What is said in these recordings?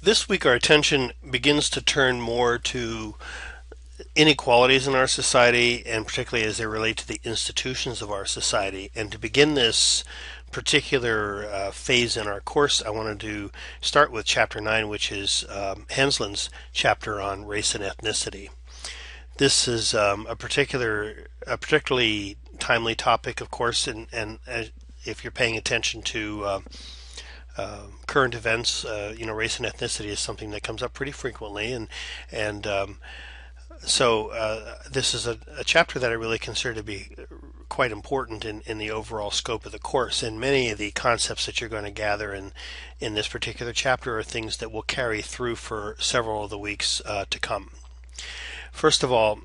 This week, our attention begins to turn more to inequalities in our society, and particularly as they relate to the institutions of our society. And to begin this particular phase in our course, I wanted to start with Chapter 9, which is Henslin's chapter on race and ethnicity. This is a particularly timely topic, of course, and if you're paying attention to current events, race and ethnicity is something that comes up pretty frequently, and this is a chapter that I really consider to be quite important in the overall scope of the course. And many of the concepts that you're going to gather in this particular chapter are things that will carry through for several of the weeks to come. First of all,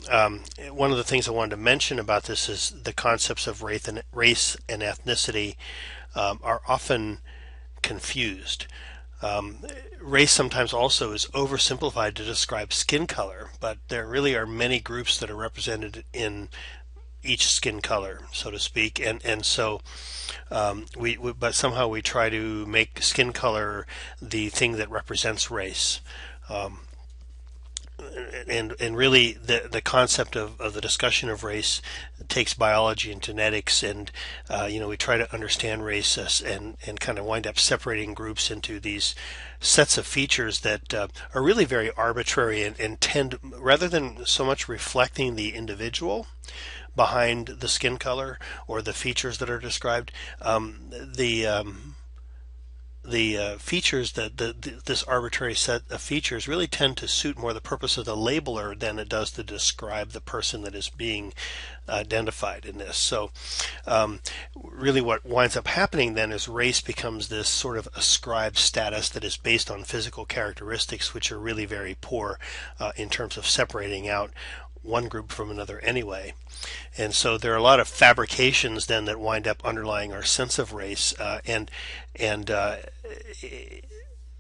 one of the things I wanted to mention about this is the concepts of race and ethnicity are often confused. Race sometimes also is oversimplified to describe skin color, but there really are many groups that are represented in each skin color, so to speak, but somehow we try to make skin color the thing that represents race. And really the concept of the discussion of race takes biology and genetics, and we try to understand race and kind of wind up separating groups into these sets of features that are really very arbitrary and tend, rather than so much reflecting the individual behind the skin color or the features that are described, the features this arbitrary set of features really tend to suit more the purpose of the labeler than it does to describe the person that is being identified in this. So really what winds up happening then is race becomes this sort of ascribed status that is based on physical characteristics, which are really very poor in terms of separating out one group from another anyway. And so there are a lot of fabrications then that wind up underlying our sense of race, and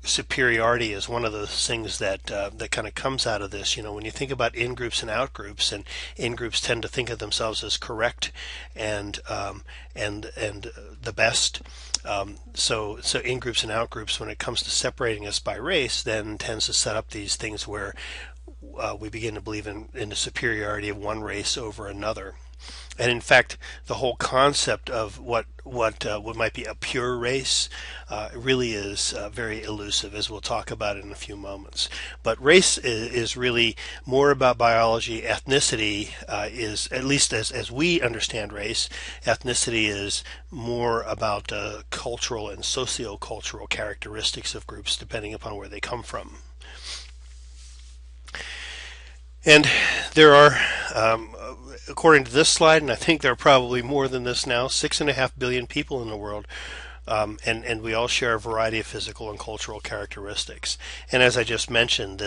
superiority is one of those things that kind of comes out of this. When you think about in groups and out groups, and in groups tend to think of themselves as correct and the best. So in groups and out groups, when it comes to separating us by race, then tends to set up these things where we begin to believe in the superiority of one race over another. And in fact, the whole concept of what might be a pure race really is very elusive, as we'll talk about in a few moments. But race is really more about biology. Ethnicity is, at least as we understand race, ethnicity is more about cultural and socio-cultural characteristics of groups, depending upon where they come from. And there are, according to this slide, and I think there are probably more than this now, 6.5 billion people in the world, and we all share a variety of physical and cultural characteristics. And as I just mentioned,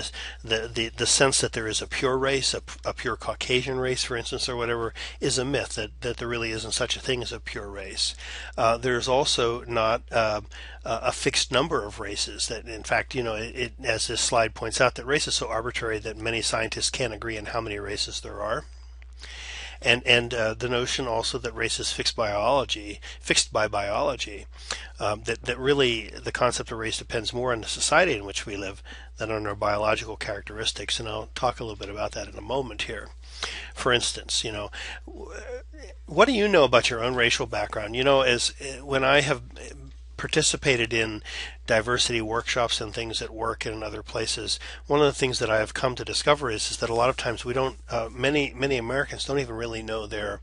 the sense that there is a pure race, a pure Caucasian race, for instance, or whatever, is a myth, that there really isn't such a thing as a pure race. There's also not a fixed number of races. That, in fact, as this slide points out, that race is so arbitrary that many scientists can't agree on how many races there are. And the notion also that race is fixed by biology, that really the concept of race depends more on the society in which we live than on our biological characteristics. And I'll talk a little bit about that in a moment here. For instance, what do you know about your own racial background? As when I have participated in diversity workshops and things at work and in other places, one of the things that I have come to discover is that a lot of times we don't, many Americans don't even really know their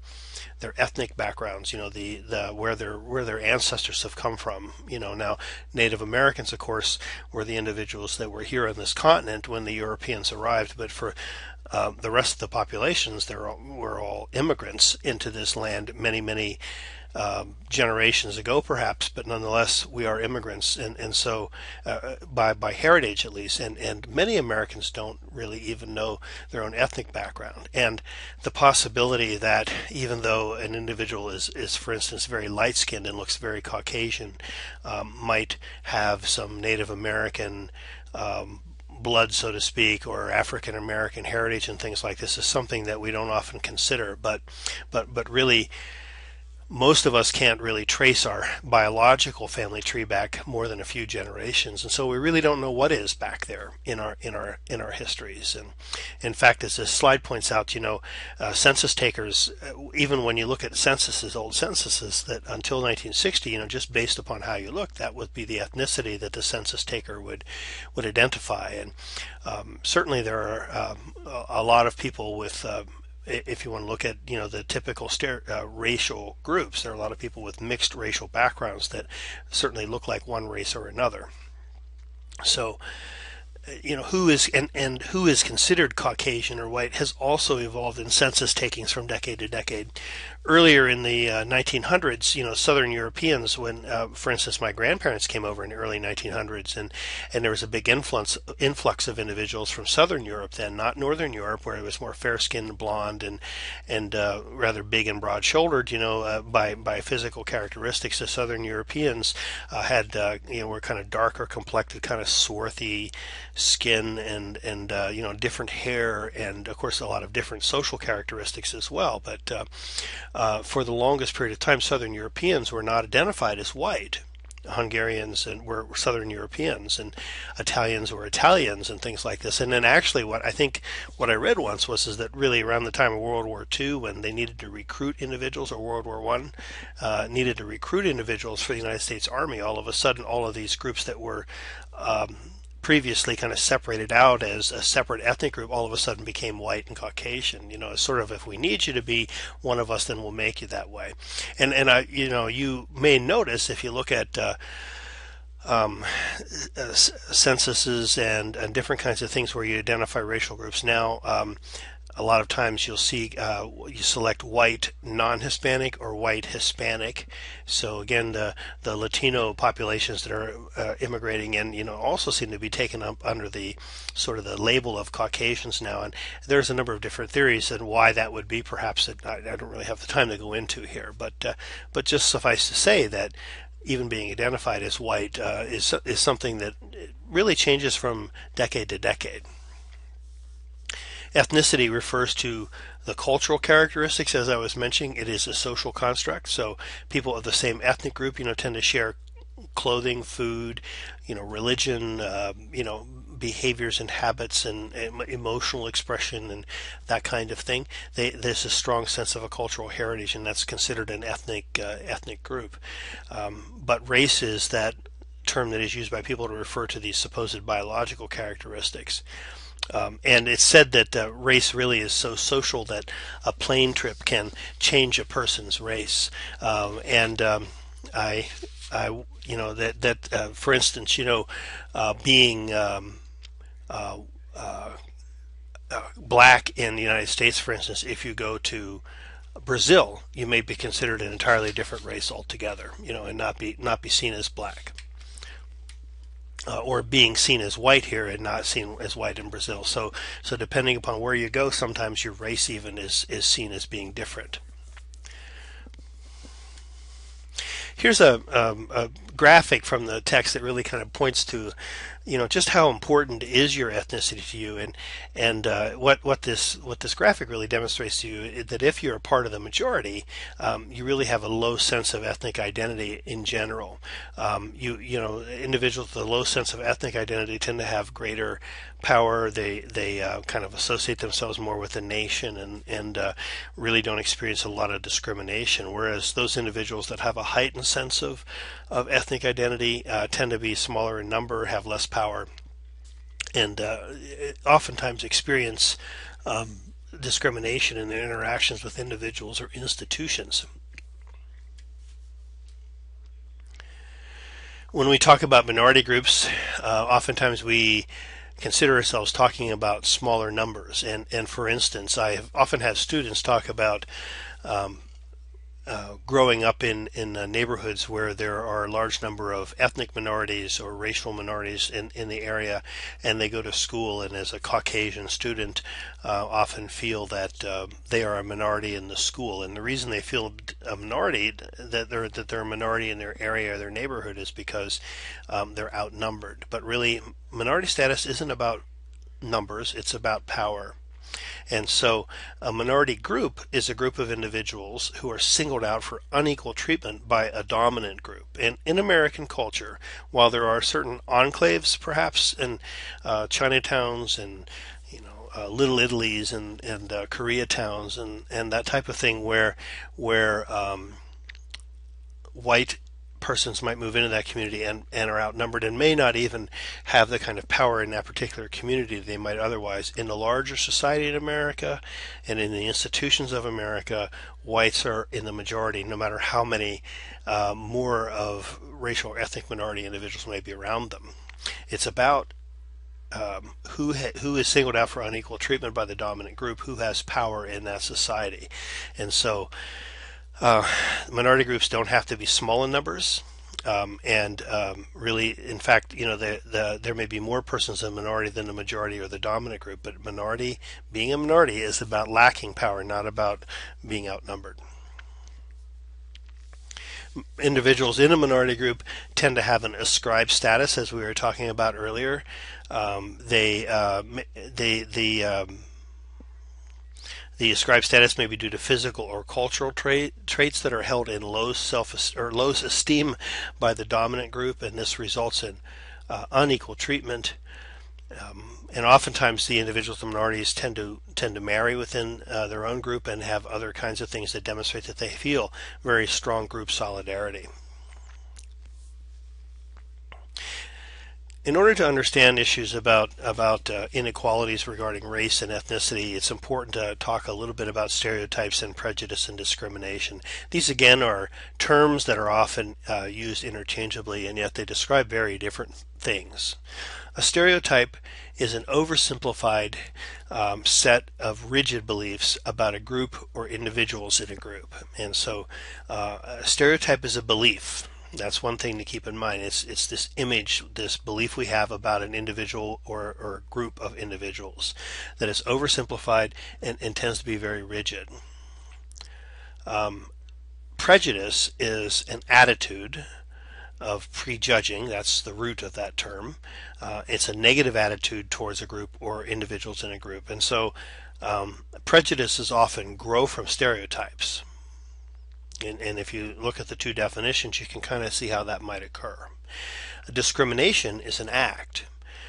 ethnic backgrounds, where their ancestors have come from. Now Native Americans, of course, were the individuals that were here on this continent when the Europeans arrived, but for the rest of the populations, we're all immigrants into this land many generations ago, perhaps, but nonetheless we are immigrants, and so by heritage at least, and many Americans don't really even know their own ethnic background. And the possibility that even though an individual is for instance very light skinned and looks very Caucasian, might have some Native American blood, so to speak, or African American heritage and things like this, is something that we don't often consider, but really most of us can't really trace our biological family tree back more than a few generations, and so we really don't know what is back there in our histories. And in fact, as this slide points out, census takers, even when you look at censuses, old censuses, that until 1960, just based upon how you look, that would be the ethnicity that the census taker would identify. And certainly there are a lot of people with if you want to look at the typical racial groups, there are a lot of people with mixed racial backgrounds that certainly look like one race or another. So who is and who is considered Caucasian or white has also evolved in census takings from decade to decade. Earlier in the 1900s, Southern Europeans, when, for instance, my grandparents came over in the early 1900s, and there was a big influx of individuals from Southern Europe then, not Northern Europe, where it was more fair-skinned, blonde, and rather big and broad-shouldered. By physical characteristics, the Southern Europeans had were kind of darker complected, kind of swarthy skin, and different hair, and of course a lot of different social characteristics as well. But for the longest period of time, Southern Europeans were not identified as white. Hungarians were Southern Europeans, and Italians were Italians, and things like this. And then actually, what I read once is that really around the time of World War II, when they needed to recruit individuals, or World War I, needed to recruit individuals for the United States Army, all of a sudden, all of these groups that were previously kind of separated out as a separate ethnic group all of a sudden became white and Caucasian. It's sort of, if we need you to be one of us, then we'll make you that way. And you may notice, if you look at censuses and different kinds of things where you identify racial groups now, a lot of times you'll see you select white non-Hispanic or white Hispanic. So again, the Latino populations that are immigrating in, also seem to be taken up under the sort of the label of Caucasians now. And there's a number of different theories and why that would be. Perhaps that I don't really have the time to go into here, but just suffice to say that even being identified as white is something that really changes from decade to decade. Ethnicity refers to the cultural characteristics, as I was mentioning. It is a social construct, so people of the same ethnic group, tend to share clothing, food, religion, behaviors and habits, and emotional expression, and that kind of thing. There's a strong sense of a cultural heritage, and that's considered an ethnic group. But race is that term that is used by people to refer to these supposed biological characteristics. And it's said that race really is so social that a plane trip can change a person's race. For instance, being black in the United States, for instance, if you go to Brazil, you may be considered an entirely different race altogether, and not be seen as black. Or being seen as white here and not seen as white in Brazil. So depending upon where you go, sometimes your race even is seen as being different. Here's a graphic from the text that really kind of points to, just how important is your ethnicity to you, and what this graphic really demonstrates to you is that if you're a part of the majority, you really have a low sense of ethnic identity in general. Individuals with a low sense of ethnic identity tend to have greater power. They kind of associate themselves more with the nation and really don't experience a lot of discrimination. Whereas those individuals that have a heightened sense of ethnic identity tend to be smaller in number, have less power, and oftentimes experience discrimination in their interactions with individuals or institutions. When we talk about minority groups, oftentimes we consider ourselves talking about smaller numbers. And for instance, I have often had students talk about growing up in neighborhoods where there are a large number of ethnic minorities or racial minorities in the area, and they go to school, and as a Caucasian student often feel that they are a minority in the school. And the reason they feel a minority, that they're a minority in their area or their neighborhood, is because they're outnumbered. But really, minority status isn't about numbers, it's about power. And so a minority group is a group of individuals who are singled out for unequal treatment by a dominant group. And in American culture, while there are certain enclaves, perhaps, in Chinatowns and Little Italies and Koreatowns and that type of thing, where white persons might move into that community and are outnumbered and may not even have the kind of power in that particular community they might otherwise. In the larger society in America and in the institutions of America, whites are in the majority, no matter how many more of racial or ethnic minority individuals may be around them. It's about who is singled out for unequal treatment by the dominant group, who has power in that society. And so minority groups don't have to be small in numbers, really, in fact, there may be more persons in the minority than the majority or the dominant group, but being a minority is about lacking power, not about being outnumbered. Individuals in a minority group tend to have an ascribed status, as we were talking about earlier. The ascribed status may be due to physical or cultural traits that are held in low esteem by the dominant group, and this results in unequal treatment. And oftentimes, the individuals in minorities tend to marry within their own group and have other kinds of things that demonstrate that they feel very strong group solidarity. In order to understand issues about inequalities regarding race and ethnicity, it's important to talk a little bit about stereotypes and prejudice and discrimination. These, again, are terms that are often used interchangeably, and yet they describe very different things. A stereotype is an oversimplified set of rigid beliefs about a group or individuals in a group. And so a stereotype is a belief. That's one thing to keep in mind. It's this image, this belief we have about an individual or group of individuals that is oversimplified and tends to be very rigid. Prejudice is an attitude of prejudging. That's the root of that term. It's a negative attitude towards a group or individuals in a group. And so prejudices often grow from stereotypes. And if you look at the two definitions, you can kind of see how that might occur. Discrimination is an act,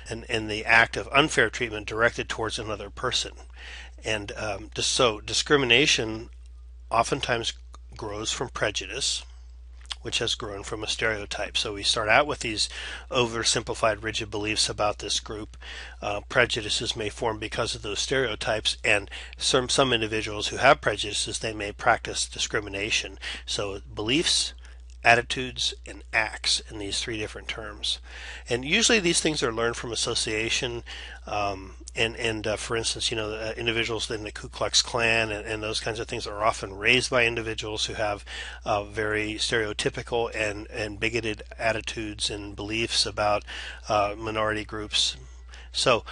and the act of unfair treatment directed towards another person. And so discrimination oftentimes grows from prejudice, which has grown from a stereotype. So we start out with these oversimplified, rigid beliefs about this group. Prejudices may form because of those stereotypes, and some individuals who have prejudices, they may practice discrimination. So beliefs, attitudes, and acts in these three different terms. And usually these things are learned from association. For instance, individuals in the Ku Klux Klan and those kinds of things are often raised by individuals who have very stereotypical and bigoted attitudes and beliefs about minority groups. So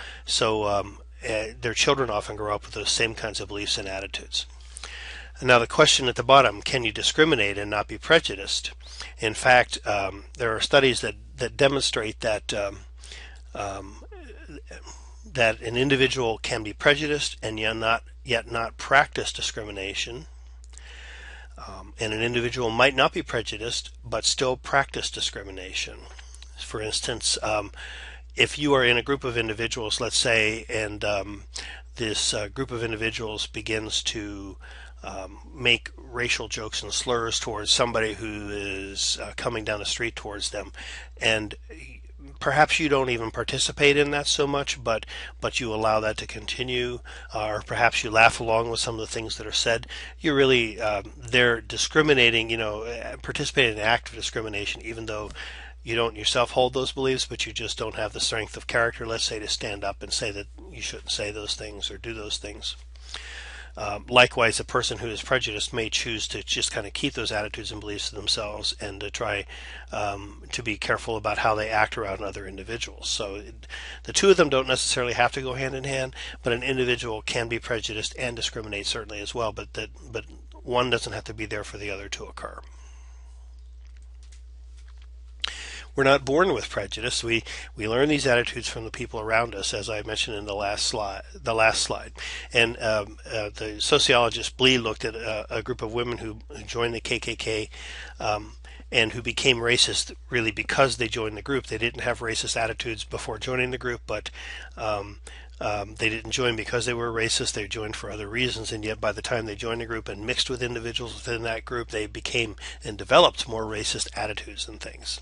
their children often grow up with those same kinds of beliefs and attitudes. Now the question at the bottom, can you discriminate and not be prejudiced? In fact, there are studies that demonstrate that that an individual can be prejudiced and yet not practice discrimination. And an individual might not be prejudiced but still practice discrimination. For instance, if you are in a group of individuals, let's say, and this group of individuals begins to make racial jokes and slurs towards somebody who is coming down the street towards them, and perhaps you don't even participate in that so much, but you allow that to continue, or perhaps you laugh along with some of the things that are said. You're really they're discriminating, participating in an act of discrimination, even though you don't yourself hold those beliefs, but you just don't have the strength of character, let's say, to stand up and say that you shouldn't say those things or do those things. Likewise, a person who is prejudiced may choose to just kind of keep those attitudes and beliefs to themselves and to try to be careful about how they act around other individuals. So the two of them don't necessarily have to go hand in hand, but an individual can be prejudiced and discriminate certainly as well, but one doesn't have to be there for the other to occur. We're not born with prejudice. We learn these attitudes from the people around us, as I mentioned in the last slide. And the sociologist Blee looked at a group of women who joined the KKK. And who became racist really because they joined the group. They didn't have racist attitudes before joining the group, but they didn't join because they were racist. They joined for other reasons, and yet by the time they joined the group and mixed with individuals within that group, they became and developed more racist attitudes and things.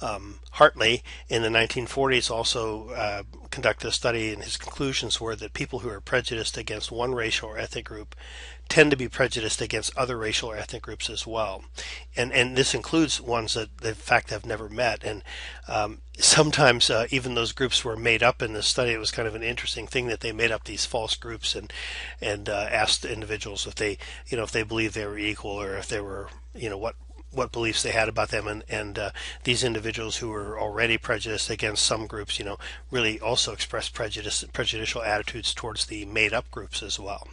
Hartley, in the 1940s, also conducted a study, and his conclusions were that people who are prejudiced against one racial or ethnic group tend to be prejudiced against other racial or ethnic groups as well. And this includes ones that, in fact, have never met. And sometimes even those groups were made up in this study. It was kind of an interesting thing that they made up these false groups and asked individuals if they, if they believed they were equal, or if they were, what beliefs they had about them, and these individuals who were already prejudiced against some groups, really also expressed prejudicial attitudes towards the made-up groups as well.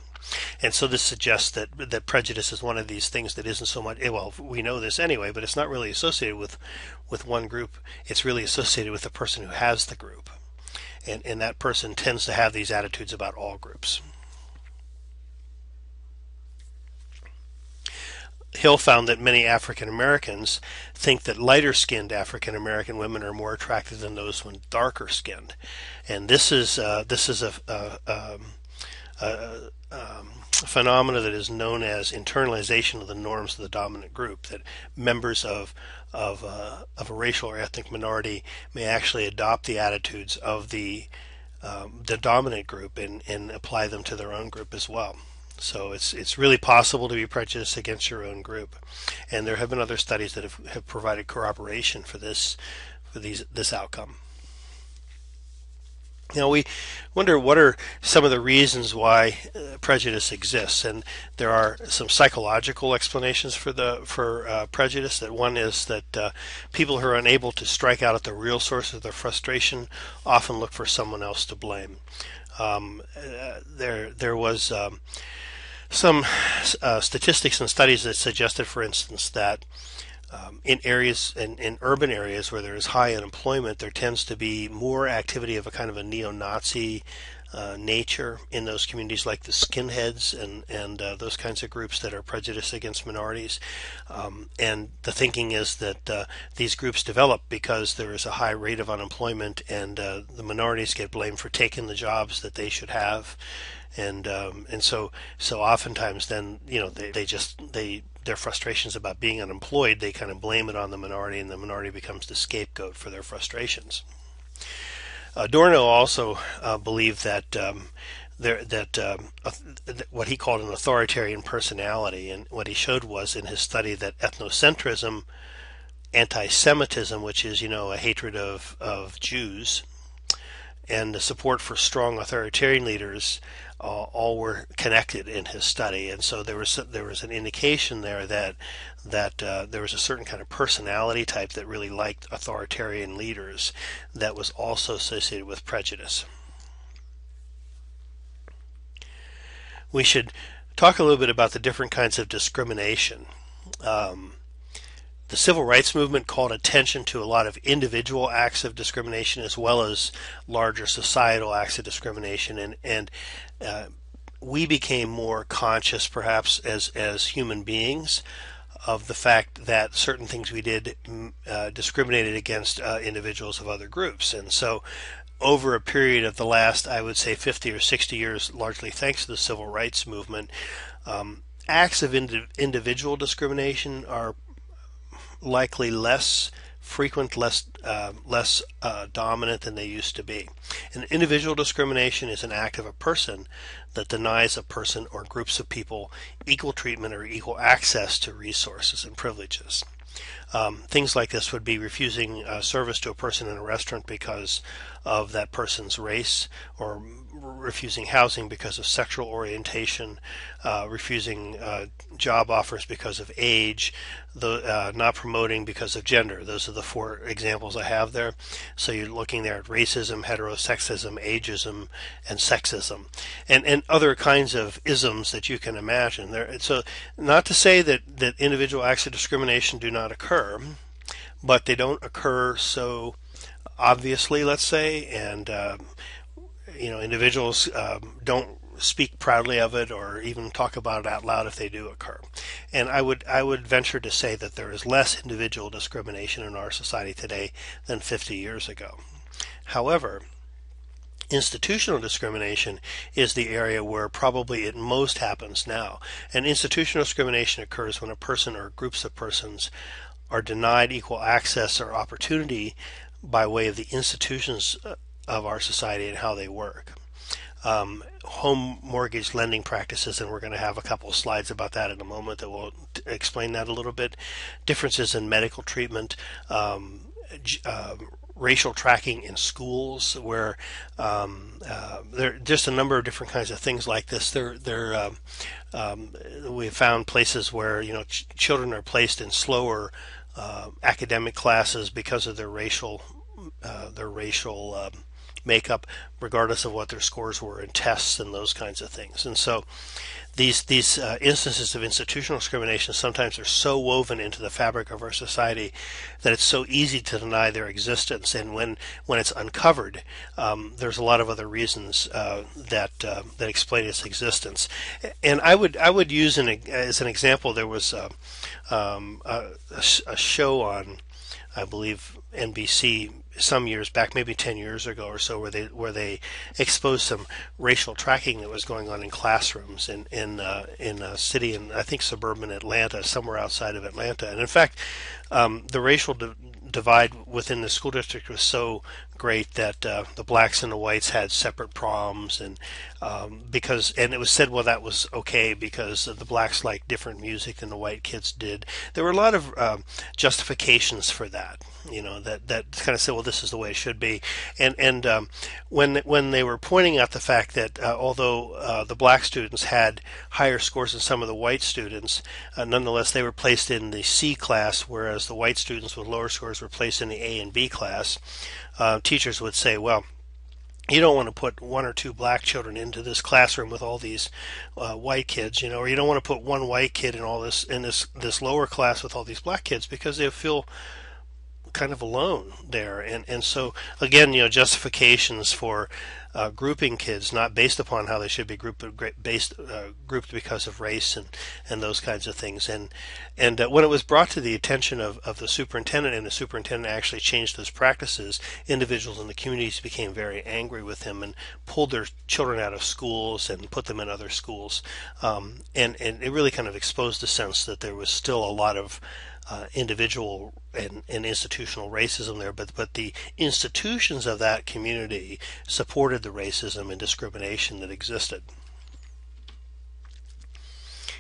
And so this suggests that prejudice is one of these things that isn't so much, well, we know this anyway, but it's not really associated with one group. It's really associated with the person who has the group. And that person tends to have these attitudes about all groups. Hill found that many African Americans think that lighter-skinned African American women are more attractive than those when darker-skinned, and this is a phenomena that is known as internalization of the norms of the dominant group. That members of a racial or ethnic minority may actually adopt the attitudes of the dominant group and apply them to their own group as well. So it's really possible to be prejudiced against your own group, and there have been other studies that have provided corroboration for this outcome. Now we wonder what are some of the reasons why prejudice exists, and there are some psychological explanations for prejudice. That one is that people who are unable to strike out at the real source of their frustration often look for someone else to blame. There was some statistics and studies that suggested, for instance, that in urban areas where there is high unemployment, there tends to be more activity of a kind of a neo-Nazi nature in those communities, like the skinheads and those kinds of groups that are prejudiced against minorities. And the thinking is that these groups develop because there is a high rate of unemployment, and the minorities get blamed for taking the jobs that they should have. And so oftentimes then their frustrations about being unemployed, they kind of blame it on the minority, and the minority becomes the scapegoat for their frustrations. Adorno also believed that what he called an authoritarian personality, and what he showed was in his study that ethnocentrism, anti-Semitism, which is a hatred of Jews, and the support for strong authoritarian leaders all were connected in his study. And so there was an indication there that there was a certain kind of personality type that really liked authoritarian leaders that was also associated with prejudice. We should talk a little bit about the different kinds of discrimination. The civil rights movement called attention to a lot of individual acts of discrimination as well as larger societal acts of discrimination, and we became more conscious, perhaps as human beings, of the fact that certain things we did discriminated against individuals of other groups. And so over a period of the last, I would say, 50 or 60 years, largely thanks to the civil rights movement, acts of individual discrimination are likely less frequent, less dominant than they used to be. And individual discrimination is an act of a person that denies a person or groups of people equal treatment or equal access to resources and privileges. Things like this would be refusing service to a person in a restaurant because of that person's race, or refusing housing because of sexual orientation, refusing job offers because of age, not promoting because of gender. Those are the four examples I have there. So you're looking there at racism, heterosexism, ageism, and sexism, and other kinds of isms that you can imagine. So not to say that individual acts of discrimination do not occur, but they don't occur so obviously, let's say, and individuals don't speak proudly of it or even talk about it out loud if they do occur. And I would venture to say that there is less individual discrimination in our society today than 50 years ago. However, institutional discrimination is the area where probably it most happens now. And institutional discrimination occurs when a person or groups of persons are denied equal access or opportunity by way of the institutions of our society and how they work. Home mortgage lending practices, and we're going to have a couple of slides about that in a moment that will explain that a little bit. Differences in medical treatment, racial tracking in schools, where there are just a number of different kinds of things like this. We found places where children are placed in slower academic classes because of their racial makeup, regardless of what their scores were in tests and those kinds of things. And so these instances of institutional discrimination sometimes are so woven into the fabric of our society that it's so easy to deny their existence. And when it's uncovered, there's a lot of other reasons that explain its existence. And I would use as an example, there was a show on, I believe, NBC some years back, maybe 10 years ago or so, where they exposed some racial tracking that was going on in classrooms in a city in, I think, suburban Atlanta, somewhere outside of Atlanta. And in fact, the racial divide within the school district was so great that the blacks and the whites had separate proms, and it was said, well, that was okay because the blacks liked different music than the white kids did. There were a lot of justifications for that, that kind of said, well, this is the way it should be. And when they were pointing out the fact that although the black students had higher scores than some of the white students, nonetheless they were placed in the C class, whereas the white students with lower scores were placed in the A and B class. Teachers would say, well, you don't want to put one or two black children into this classroom with all these white kids, or you don't want to put one white kid in this lower class with all these black kids, because they feel kind of alone there. And so again, justifications for grouping kids not based upon how they should be grouped, but grouped because of race and those kinds of things. And when it was brought to the attention of the superintendent, and the superintendent actually changed those practices, individuals in the communities became very angry with him and pulled their children out of schools and put them in other schools. And it really kind of exposed the sense that there was still a lot of individual and institutional racism there, but the institutions of that community supported the racism and discrimination that existed.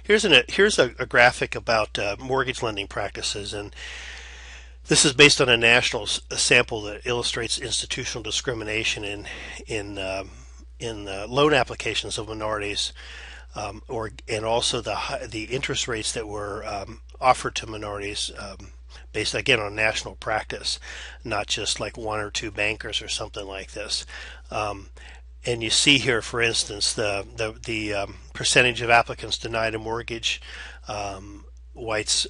Here's a graphic about mortgage lending practices, and this is based on a national sample that illustrates institutional discrimination in loan applications of minorities, and also the interest rates that were offered to minorities, based again on national practice, not just like one or two bankers or something like this. And you see here, for instance, the percentage of applicants denied a mortgage. Whites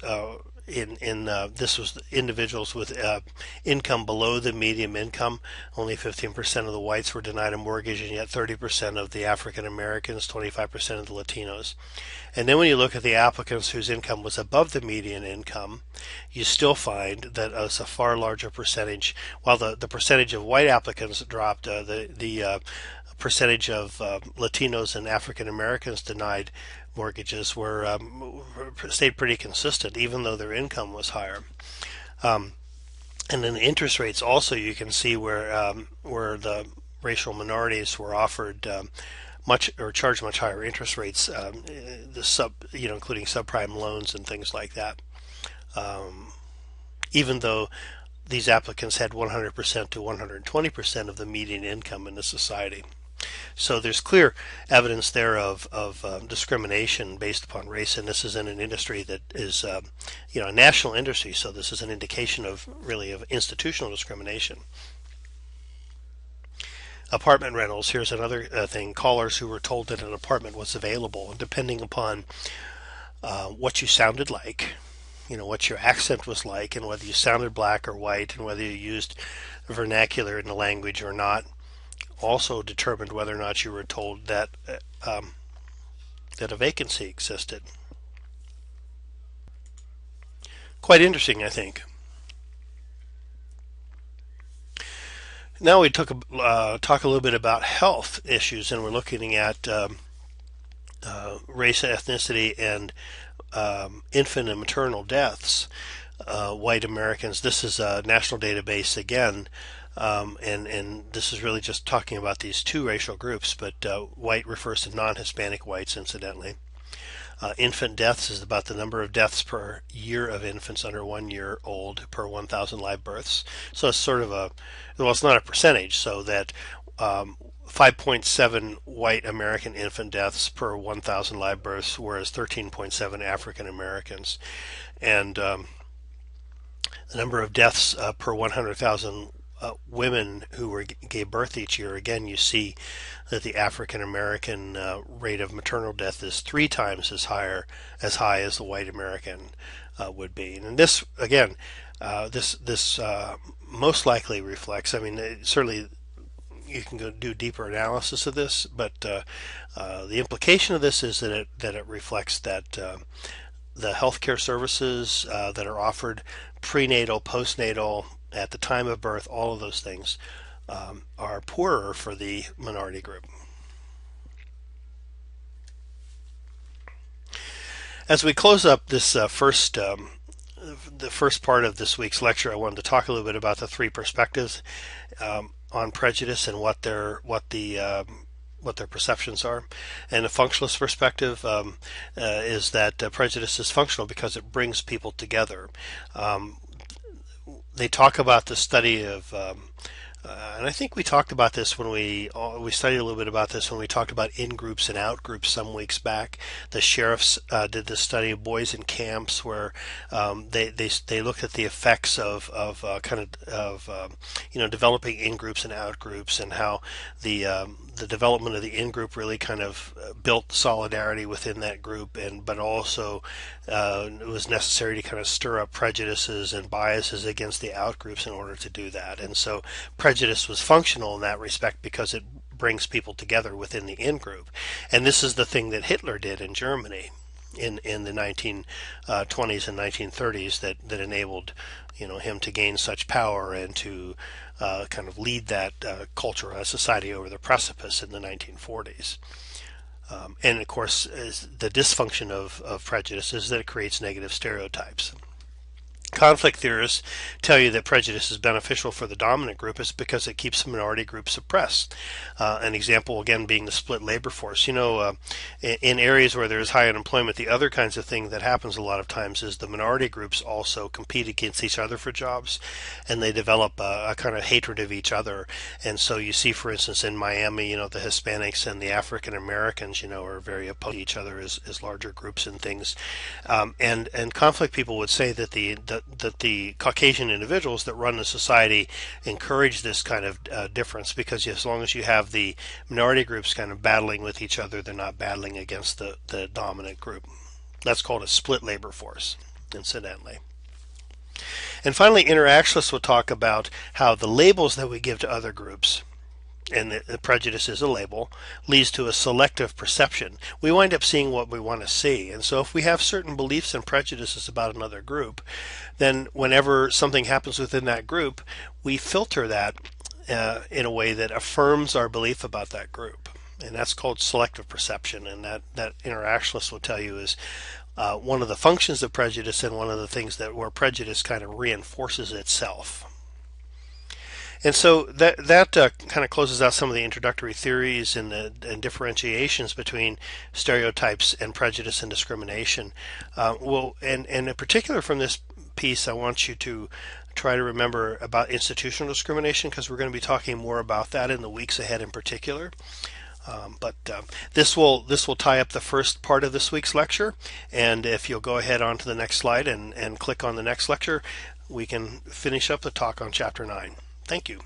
this was individuals with income below the median income. Only 15% of the whites were denied a mortgage, and yet 30% of the African Americans, 25% of the Latinos. And then when you look at the applicants whose income was above the median income, you still find that it's a far larger percentage. While the percentage of white applicants dropped, the percentage of Latinos and African Americans denied mortgages stayed pretty consistent, even though their income was higher. And then the interest rates also, you can see where the racial minorities were offered charged much higher interest rates, including subprime loans and things like that. Even though these applicants had 100% to 120% of the median income in the society. So there's clear evidence there of discrimination based upon race, and this is in an industry that is a national industry, so this is an indication of institutional discrimination. Apartment rentals, here's another thing. Callers who were told that an apartment was available, and depending upon what you sounded like, what your accent was like, and whether you sounded black or white, and whether you used vernacular in the language or not, also determined whether or not you were told that that a vacancy existed. Quite interesting, I think. Now we talk a little bit about health issues, and we're looking at race, ethnicity, and infant and maternal deaths. White Americans. This is a national database again, and this is really just talking about these two racial groups, but white refers to non-Hispanic whites, incidentally. Infant deaths is about the number of deaths per year of infants under 1 year old per 1,000 live births. So it's sort of it's not a percentage, so that 5.7 white American infant deaths per 1,000 live births, whereas 13.7 African Americans. And the number of deaths per 100,000 women who gave birth each year, again, you see that the African American rate of maternal death is 3 times as high as the white American would be. And this, again, this most likely reflects. I mean, certainly you can go do deeper analysis of this, but the implication of this is that it reflects that the healthcare services that are offered, prenatal, postnatal, at the time of birth, all of those things are poorer for the minority group. As we close up this the first part of this week's lecture, I wanted to talk a little bit about the 3 perspectives on prejudice and what their perceptions are. And a functionalist perspective is that prejudice is functional because it brings people together. They talk about the study of, and I think we talked about this when we studied a little bit about this when we talked about in-groups and out-groups some weeks back. The Sherifs did this study of boys in camps where they looked at the effects of developing in-groups and out-groups, and how the development of the in-group really kind of built solidarity within that group, but also it was necessary to kind of stir up prejudices and biases against the out-groups in order to do that. And so prejudice was functional in that respect because it brings people together within the in-group. And this is the thing that Hitler did in Germany in the 1920s and 1930s that enabled him to gain such power and to kind of lead that culture and society over the precipice in the 1940s. And of course, the dysfunction of prejudice is that it creates negative stereotypes. Conflict theorists tell you that prejudice is beneficial for the dominant group is because it keeps the minority group suppressed. An example, again, being the split labor force. In areas where there's high unemployment, the other kinds of thing that happens a lot of times is the minority groups also compete against each other for jobs, and they develop a kind of hatred of each other. And so you see, for instance, in Miami, the Hispanics and the African Americans, are very opposed to each other as larger groups and things. And conflict people would say that the Caucasian individuals that run the society encourage this kind of difference, because as long as you have the minority groups kind of battling with each other, they're not battling against the dominant group. That's called a split labor force, incidentally. And finally, interactionists will talk about how the labels that we give to other groups, and the prejudice is a label, leads to a selective perception. We wind up seeing what we want to see. And so if we have certain beliefs and prejudices about another group, then whenever something happens within that group, we filter that in a way that affirms our belief about that group. And that's called selective perception. And that interactionist will tell you is one of the functions of prejudice, and one of the things where prejudice kind of reinforces itself. And so that kind of closes out some of the introductory theories and differentiations between stereotypes and prejudice and discrimination. And in particular from this piece, I want you to try to remember about institutional discrimination, because we're going to be talking more about that in the weeks ahead in particular. But this will tie up the first part of this week's lecture, and if you'll go ahead on to the next slide and click on the next lecture, we can finish up the talk on Chapter 9. Thank you.